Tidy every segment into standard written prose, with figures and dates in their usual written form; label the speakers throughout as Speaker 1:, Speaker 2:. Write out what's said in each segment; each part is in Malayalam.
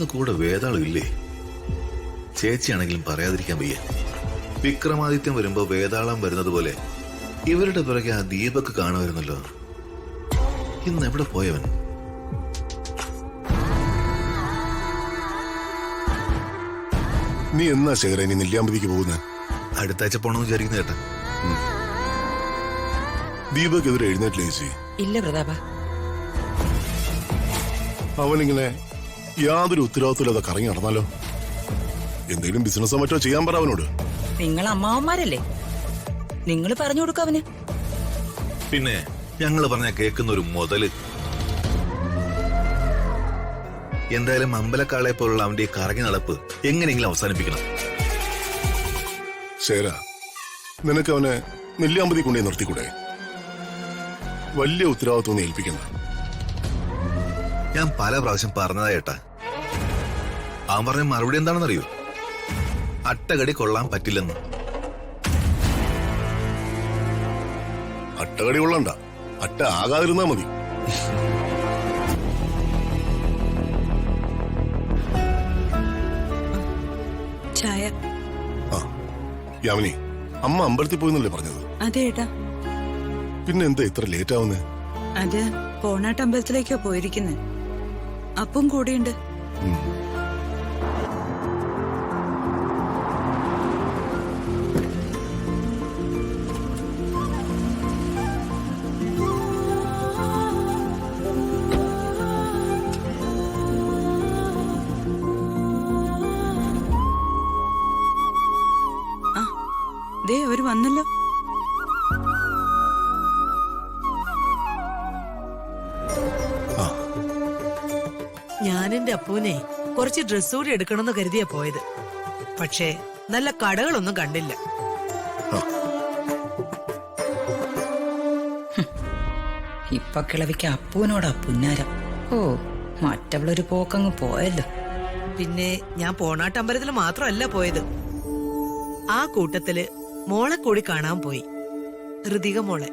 Speaker 1: ഇന്ന് കൂടെ വേതാളം ഇല്ലേ? ചേച്ചിയാണെങ്കിലും പറയാതിരിക്കാൻ വയ്യ. വിക്രമാദിത്യം വരുമ്പോ വേതാളം വരുന്നത് പോലെ ഇവരുടെ പിറകെ ആ ദീപക് കാണുമായിരുന്നല്ലോ. ഇന്ന് എവിടെ പോയവൻ?
Speaker 2: നീ എന്നാ ശേഖര ഇനി നെല്ലിയാമ്പതിക്ക് പോകുന്നത്?
Speaker 1: അടുത്ത ആഴ്ച പോണെന്ന് വിചാരിക്കുന്ന ചേട്ടാ.
Speaker 2: ദീപക് എതിരെ എഴുന്നേറ്റില്ലേ ചേച്ചി?
Speaker 3: ഇല്ല പ്രതാപ.
Speaker 2: അവനിങ്ങനെ യാതൊരു ഉത്തരവാദിത്വമില്ലാതെ കറങ്ങി നടന്നാലോ? എന്തെങ്കിലും ബിസിനസ്സോ മറ്റോ ചെയ്യാൻ പറ അവനോട്.
Speaker 3: നിങ്ങൾ അമ്മാവന്മാരല്ലേ, നിങ്ങൾ പറഞ്ഞു കൊടുക്ക അവന്.
Speaker 1: പിന്നെ ഞങ്ങള് പറഞ്ഞ കേൾക്കുന്ന ഒരു മുതല്. എന്തായാലും അമ്പലക്കാളെ പോലുള്ള അവന്റെ ഈ കറങ്ങി നടപ്പ് എങ്ങനെയെങ്കിലും അവസാനിപ്പിക്കണം.
Speaker 2: ശേര, നിനക്ക് അവനെ നെല്ലിയാമ്പതി കൊണ്ടേ നിർത്തിക്കൂടെ? വലിയ ഉത്തരവാദിത്വം ഏൽപ്പിക്കണ്ട.
Speaker 1: ഞാൻ പല പ്രാവശ്യം പറഞ്ഞതാ ചേട്ടാ. അവൻ പറഞ്ഞ മറുപടി എന്താണെന്നറിയോ? അട്ടകടി കൊള്ളാൻ പറ്റില്ലെന്ന്.
Speaker 2: അട്ടകടി കൊള്ളണ്ട, അട്ട ആകാതിരുന്നാ മതി.
Speaker 4: ചായ.
Speaker 2: ആ യാമിനി, അമ്മ അമ്പലത്തിൽ പോയെന്നല്ലേ പറഞ്ഞത്?
Speaker 4: അതെ ഏട്ടാ.
Speaker 2: പിന്നെ എന്താ ഇത്ര ലേറ്റ് ആവുന്നേ?
Speaker 4: അത് പോണാട്ട് അമ്പലത്തിലേക്കാ പോയിരിക്കുന്നത്. അപ്പം കൂടെയുണ്ട്. ആ ദേ അവര് വന്നല്ലോ.
Speaker 5: ഞാൻ എന്റെ അപ്പൂനെ കുറച്ച് ഡ്രസ് കൂടി എടുക്കണമെന്ന് കരുതിയാ പോയത്. പക്ഷേ നല്ല കടകളൊന്നും കണ്ടില്ല.
Speaker 3: ഇപ്പൊ കിളവിക്ക് അപ്പൂനോടാ പുന്നാരം. ഓ, മറ്റവളൊരു പോക്കങ്ങ് പോയല്ലോ.
Speaker 5: പിന്നെ ഞാൻ പോണാട്ടമ്പലത്തിൽ മാത്രമല്ല പോയത്. ആ കൂട്ടത്തില് മോളെ കൂടി കാണാൻ പോയി, ഋതിക മോളെ.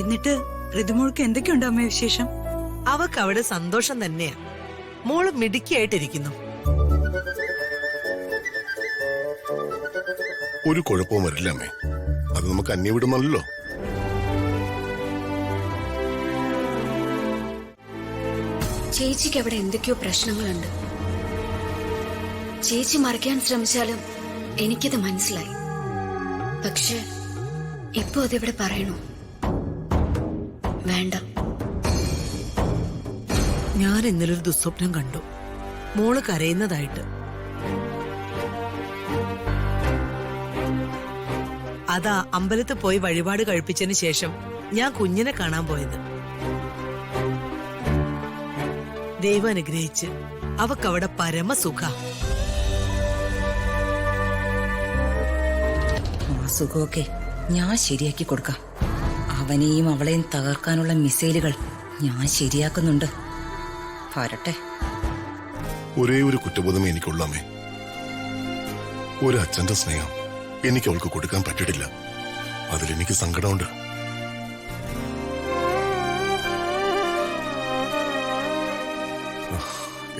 Speaker 4: എന്നിട്ട് ഋതുമോൾക്ക് എന്തൊക്കെയുണ്ട് അമ്മ വിശേഷം?
Speaker 5: അവക്ക് അവിടെ സന്തോഷം തന്നെയാ. മോള് മിടുക്കിയായിട്ടിരിക്കുന്നു.
Speaker 2: ഒരു കുഴപ്പവും വരില്ല അമ്മേ. അത് നമുക്ക് അന്യവിടുന്നല്ലോ.
Speaker 6: ചേച്ചിക്ക് അവിടെ എന്തൊക്കെയോ പ്രശ്നങ്ങളുണ്ട്. ചേച്ചി മറയ്ക്കാൻ ശ്രമിച്ചാലും എനിക്കത് മനസ്സിലായി. പക്ഷെ ഇപ്പൊ അതിവിടെ പറയണോ? വേണ്ട.
Speaker 5: ഞാൻ ഇന്നലൊരു ദുസ്വപ്നം കണ്ടു, മോള് കരയുന്നതായിട്ട്. അതാ അമ്പലത്തിൽ പോയി വഴിപാട് കഴിപ്പിച്ചതിന് ശേഷം ഞാൻ കുഞ്ഞിനെ കാണാൻ പോയത്. ദൈവം അനുഗ്രഹിച്ച് അവക്കവിടെ പരമസുഖ.
Speaker 3: ആ സുഖമൊക്കെ ഞാൻ ശരിയാക്കി കൊടുക്കാം. അവനെയും അവളെയും തകർക്കാനുള്ള മിസൈലുകൾ ഞാൻ ശരിയാക്കുന്നുണ്ട്. വരട്ടെ.
Speaker 2: ഒരേ ഒരു കുറ്റബോധമേ എനിക്കുള്ളൂ അമ്മേ. ഒരു അച്ഛന്റെ സ്നേഹം എനിക്ക് അവൾക്ക് കൊടുക്കാൻ പറ്റിയിട്ടില്ല. അതിലെനിക്ക് സങ്കടമുണ്ട്.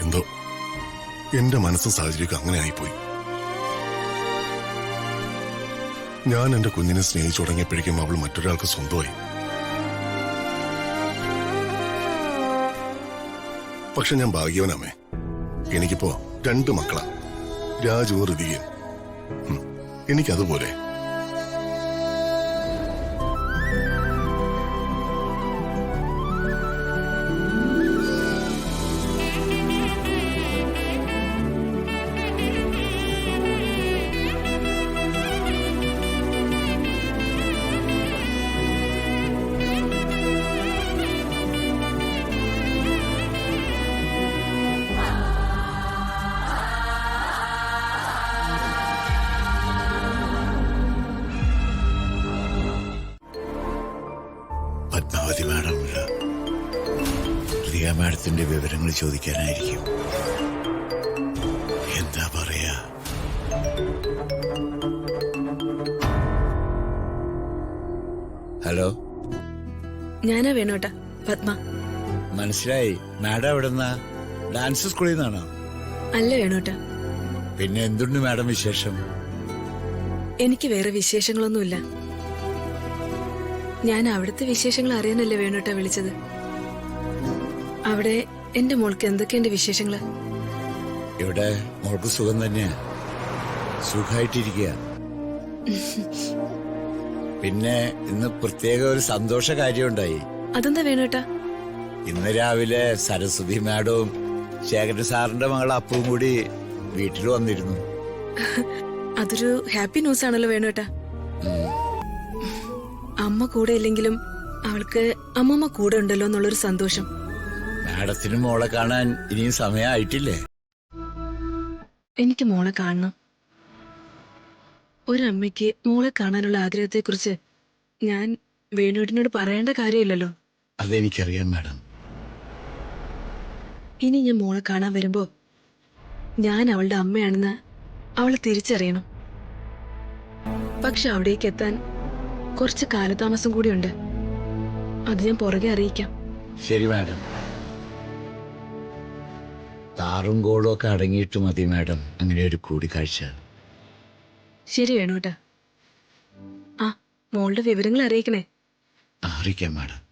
Speaker 2: എന്തോ എന്റെ മനസ്സും സാഹചര്യമൊക്കെ അങ്ങനെ ആയിപ്പോയി. ഞാൻ എന്റെ കുഞ്ഞിനെ സ്നേഹിച്ചു തുടങ്ങിയപ്പോഴേക്കും അവൾ മറ്റൊരാൾക്ക് സ്വന്തമായി. പക്ഷെ ഞാൻ ഭാഗ്യവനമ്മേ. എനിക്കിപ്പോ 2 മക്കളാ, രാജുവും ഋതികയും. എനിക്കതുപോലെ.
Speaker 7: പത്മാവതി മാഡമുള്ള റിയ മാഡത്തിന്റെ വിവരങ്ങൾ ചോദിക്കാനായിരിക്കും. എന്താ പറയാ?
Speaker 6: ഞാനാ വേണോട്ടാ.
Speaker 8: പത്മ.
Speaker 7: മനസ്സിലായി. മാഡം എവിടെന്നാ? ഡാൻസ് സ്കൂളിൽ നിന്നാണോ?
Speaker 8: അല്ല വേണോട്ട,
Speaker 7: പിന്നെ എന്തുണ്ട് മാഡം വിശേഷം?
Speaker 8: എനിക്ക് വേറെ വിശേഷങ്ങളൊന്നുമില്ല. ഞാൻ അവിടുത്തെ വിശേഷങ്ങൾ അറിയാനല്ലേ വേണോട്ട വിളിച്ചത്. അവിടെ എന്റെ മോൾക്ക് എന്തൊക്കെയുണ്ട് വിശേഷങ്ങള്?
Speaker 7: ഇവിടെ മോൾക്ക് സുഖം തന്നെയാ. സുഖമായിട്ടിരിക്കുക. പിന്നെ ഇന്ന് പ്രത്യേക ഒരു സന്തോഷ കാര്യമുണ്ടായി.
Speaker 8: അതെന്താ വേണോട്ട?
Speaker 7: ഇന്ന് രാവിലെ സരസ്വതി മാഡവും ശേഖരൻ സാറിന്റെ മകൾ അപ്പവും കൂടി വീട്ടിൽ വന്നിരുന്നു.
Speaker 8: അതൊരു ഹാപ്പി ന്യൂസ് ആണല്ലോ വേണോട്ട. അമ്മ കൂടെ ഇല്ലെങ്കിലും അവൾക്ക് അമ്മമ്മ കൂടെ ഉണ്ടല്ലോ എന്നുള്ളൊരു സന്തോഷം.
Speaker 7: മാഡത്തിന് മോളെ കാണാൻ ഇനിയും സമയമായിട്ടില്ലേ?
Speaker 8: എനിക്ക് മോളെ കാണണം. ഒരമ്മയ്ക്ക് മോളെ കാണാനുള്ള ആഗ്രഹത്തെക്കുറിച്ച് ഞാൻ വേണുവേട്ടനോട് പറയേണ്ട കാര്യമില്ലല്ലോ.
Speaker 7: അതെനിക്കറിയാം മാഡം.
Speaker 8: ഇനി ഞാൻ മോളെ കാണാൻ വരുമ്പോ ഞാൻ അവളുടെ അമ്മയാണെന്ന് അവളെ തിരിച്ചറിയണം. പക്ഷെ അവിടേക്ക് എത്താൻ കുറച്ച് കാലതാമസം കൂടിയുണ്ട്. അത് ഞാൻ പുറകെ അറിയിക്കാം.
Speaker 7: ശരി മാഡം. താറും കോളും ഒക്കെ അടങ്ങിയിട്ട് മതി മാഡം അങ്ങനെ ഒരു കൂടിക്കാഴ്ച.
Speaker 8: ശരി വേണോട്ടാ. ആ, മോളുടെ വിവരങ്ങൾ അറിയിക്കണേ.
Speaker 7: അറിയിക്കാം മാഡം.